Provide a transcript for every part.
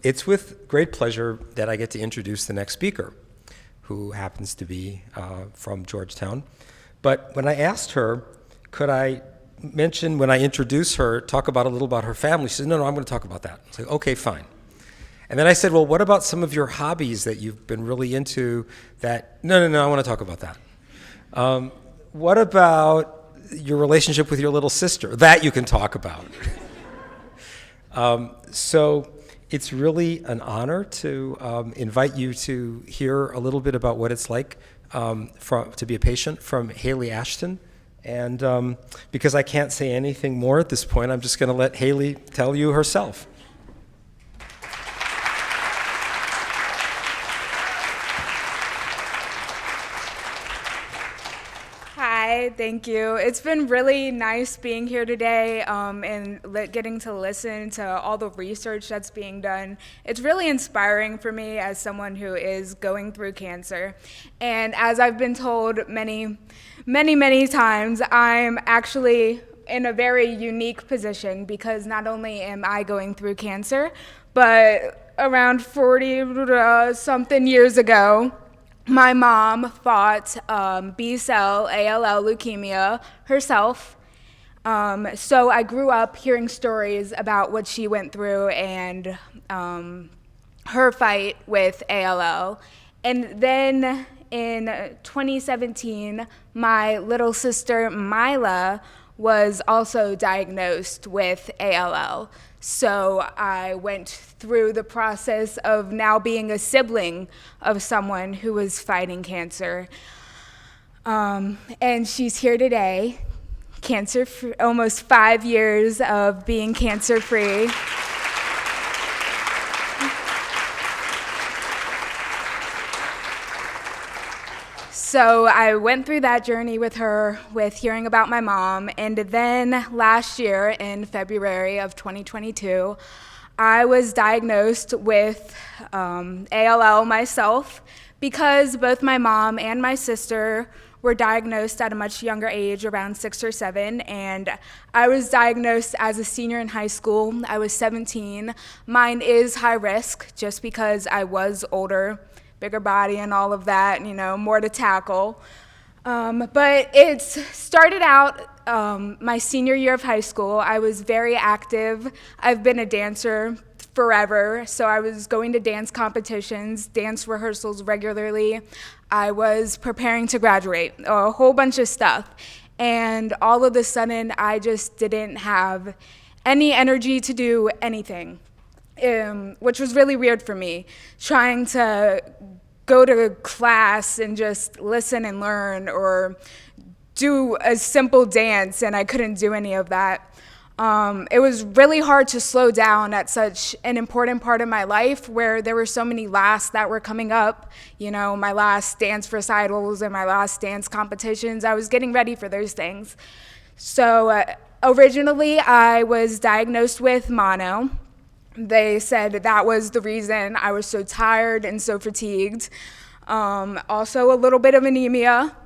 It's with great pleasure that I get to introduce the next speaker, who happens to be from Georgetown. But when I asked her, could I mention, when I introduce her, talk about a little about her family, she said, no, I'm going to talk about that. I said, okay, fine. And then I said, well, what about some of your hobbies that you've been really into that, no, I want to talk about that. What about your relationship with your little sister? That you can talk about. So it's really an honor to invite you to hear a little bit about what it's like to be a patient from Haley Ashton. And because I can't say anything more at this point, I'm just going to let Haley tell you herself. Hi, thank you. It's been really nice being here today and getting to listen to all the research that's being done. It's really inspiring for me as someone who is going through cancer. And as I've been told many times, I'm actually in a very unique position because not only am I going through cancer, but around 40-something years ago, my mom fought B-cell ALL leukemia herself. So I grew up hearing stories about what she went through and her fight with ALL. And then in 2017, my little sister Mila was also diagnosed with ALL. So I went through the process of now being a sibling of someone who was fighting cancer. And she's here today, cancer-free, almost 5 years of being cancer-free. So I went through that journey with her, with hearing about my mom, and then last year in February of 2022, I was diagnosed with ALL myself because both my mom and my sister were diagnosed at a much younger age, around 6 or 7, and I was diagnosed as a senior in high school. I was 17. Mine is high risk just because I was older, bigger body and all of that, more to tackle. But it started out my senior year of high school. I was very active. I've been a dancer forever, so I was going to dance competitions, dance rehearsals regularly. I was preparing to graduate, a whole bunch of stuff. And all of a sudden, I just didn't have any energy to do anything. Which was really weird for me, trying to go to class and just listen and learn or do a simple dance, and I couldn't do any of that. It was really hard to slow down at such an important part of my life where there were so many lasts that were coming up, my last dance recitals and my last dance competitions. I was getting ready for those things. So originally I was diagnosed with mono. They said that was the reason I was so tired and so fatigued. Also a little bit of anemia,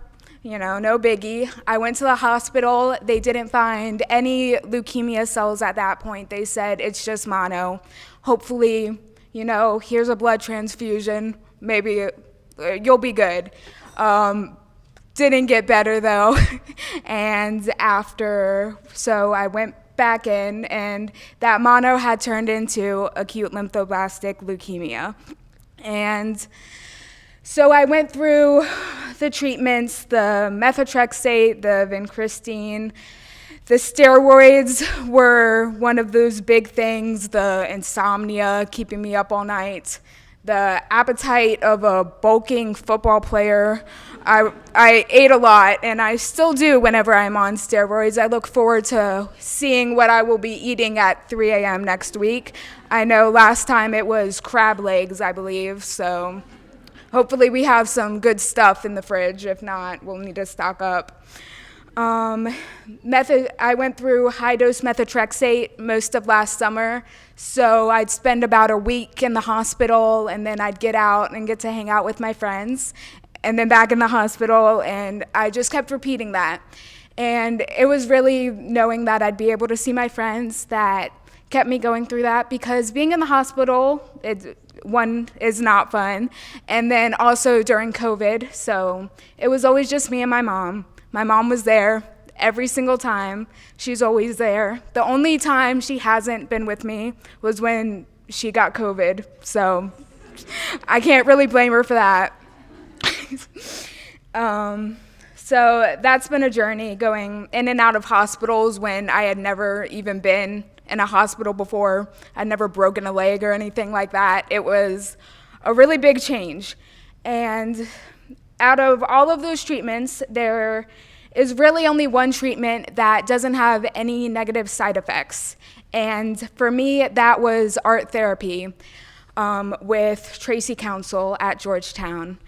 no biggie. I went to the hospital. They didn't find any leukemia cells at that point. They said it's just mono. Hopefully, here's a blood transfusion. Maybe you'll be good. Didn't get better though. And so I went back in, and that mono had turned into acute lymphoblastic leukemia. And so I went through the treatments, the methotrexate, the vincristine. The steroids were one of those big things, the insomnia, keeping me up all night, the appetite of a bulking football player. I ate a lot, and I still do whenever I'm on steroids. I look forward to seeing what I will be eating at 3 a.m. next week. I know last time it was crab legs, I believe, so hopefully we have some good stuff in the fridge. If not, we'll need to stock up. I went through high-dose methotrexate most of last summer, so I'd spend about a week in the hospital, and then I'd get out and get to hang out with my friends, and then back in the hospital, and I just kept repeating that. And it was really knowing that I'd be able to see my friends, that kept me going through that, because being in the hospital, one is not fun, and then also during COVID, so it was always just me and my mom. My mom was there every single time. She's always there. The only time she hasn't been with me was when she got COVID, so I can't really blame her for that. So that's been a journey, going in and out of hospitals when I had never even been in a hospital before. I'd never broken a leg or anything like that. It was a really big change. And out of all of those treatments, there is really only one treatment that doesn't have any negative side effects. And for me, that was art therapy with Tracy Council at Georgetown.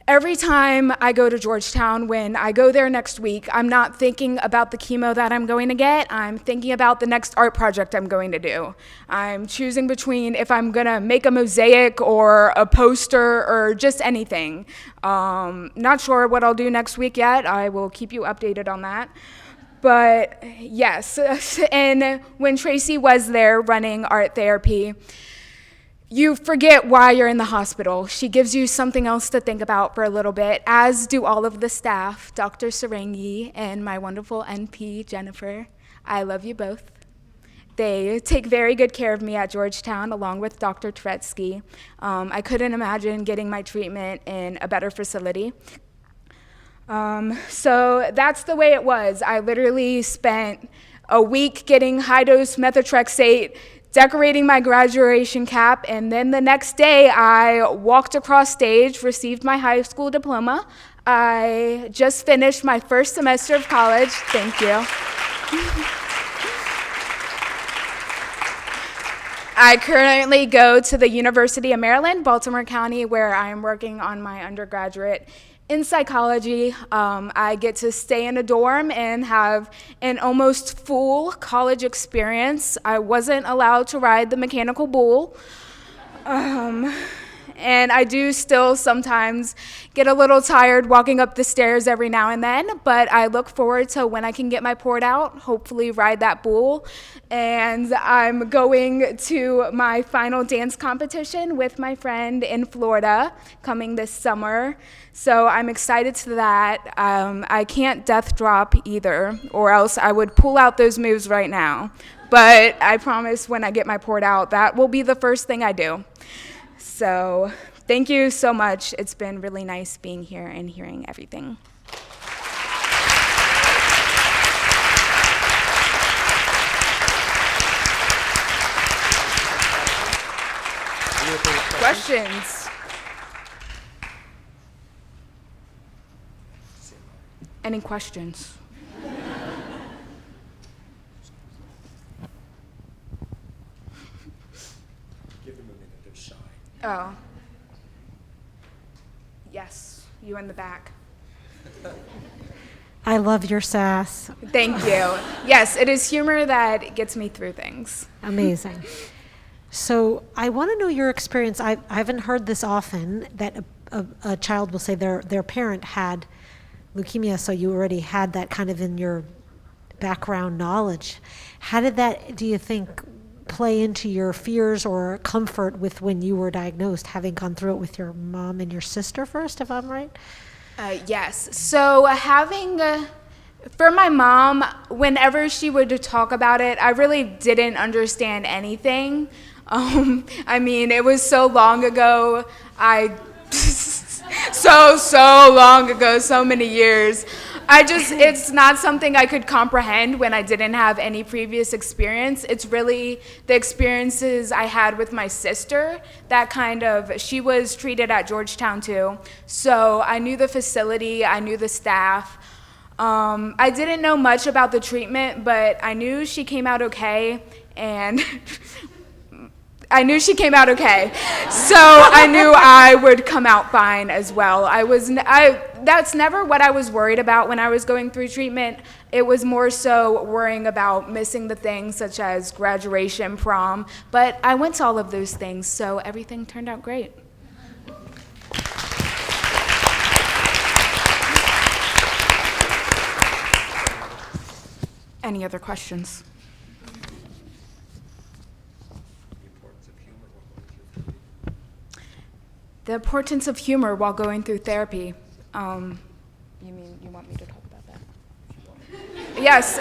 Every time I go to Georgetown, when I go there next week, I'm not thinking about the chemo that I'm going to get. I'm thinking about the next art project I'm going to do. I'm choosing between if I'm going to make a mosaic or a poster or just anything. Not sure what I'll do next week yet. I will keep you updated on that. But yes, and when Tracy was there running art therapy, you forget why you're in the hospital. She gives you something else to think about for a little bit, as do all of the staff, Dr. Sarangi and my wonderful NP, Jennifer. I love you both. They take very good care of me at Georgetown, along with Dr. Turetsky. I couldn't imagine getting my treatment in a better facility. So that's the way it was. I literally spent a week getting high-dose methotrexate, decorating my graduation cap, and then the next day I walked across stage, received my high school diploma. I just finished my first semester of college. Thank you. I currently go to the University of Maryland, Baltimore County, where I am working on my undergraduate in psychology. I get to stay in a dorm and have an almost full college experience. I wasn't allowed to ride the mechanical bull. And I do still sometimes get a little tired walking up the stairs every now and then, but I look forward to when I can get my port out, hopefully ride that bull. And I'm going to my final dance competition with my friend in Florida coming this summer. So I'm excited to that. I can't death drop either, or else I would pull out those moves right now. But I promise when I get my port out, that will be the first thing I do. So thank you so much. It's been really nice being here and hearing everything. Questions? Any questions? Oh. Yes, you in the back. I love your sass. Thank you. Yes, it is humor that gets me through things. Amazing. So I want to know your experience. I haven't heard this often, that a child will say their parent had leukemia, so you already had that kind of in your background knowledge. How did that, do you think, play into your fears or comfort with when you were diagnosed, having gone through it with your mom and your sister first, if I'm right? Yes. So for my mom, whenever she would talk about it, I really didn't understand anything. I mean, it was so long ago. So long ago, so many years. It's not something I could comprehend when I didn't have any previous experience. It's really the experiences I had with my sister that she was treated at Georgetown too. So I knew the facility, I knew the staff. I didn't know much about the treatment, but I knew she came out okay, and I knew she came out okay. So I knew I would come out fine as well. That's never what I was worried about when I was going through treatment. It was more so worrying about missing the things such as graduation, prom, but I went to all of those things, so everything turned out great. Any other questions? The importance of humor while going through therapy. You mean you want me to talk about that? Yes.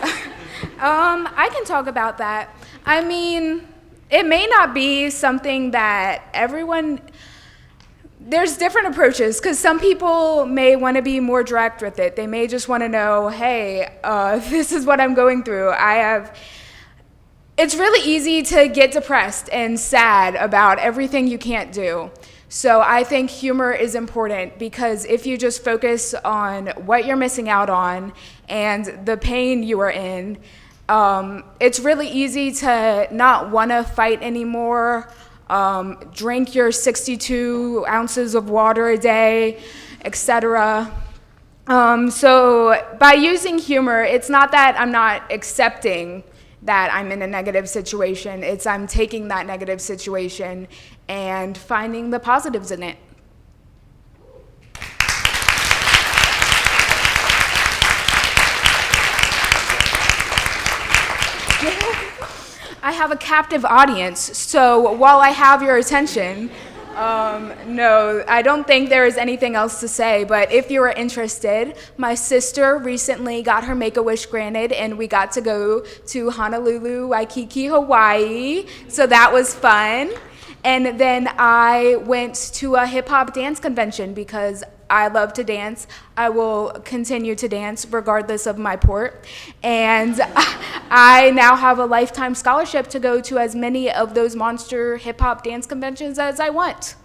I can talk about that. I mean, it may not be something that everyone, there's different approaches, because some people may want to be more direct with it. They may just want to know, hey, this is what I'm going through. It's really easy to get depressed and sad about everything you can't do. So I think humor is important, because if you just focus on what you're missing out on and the pain you are in, it's really easy to not want to fight anymore, drink your 62 ounces of water a day, etc. So by using humor, it's not that I'm not accepting that I'm in a negative situation. It's I'm taking that negative situation and finding the positives in it. I have a captive audience, so while I have your attention, no, I don't think there is anything else to say, but if you are interested, my sister recently got her Make-A-Wish granted, and we got to go to Honolulu, Waikiki, Hawaii, so that was fun. And then I went to a hip-hop dance convention because I love to dance. I will continue to dance regardless of my port. And I now have a lifetime scholarship to go to as many of those monster hip-hop dance conventions as I want.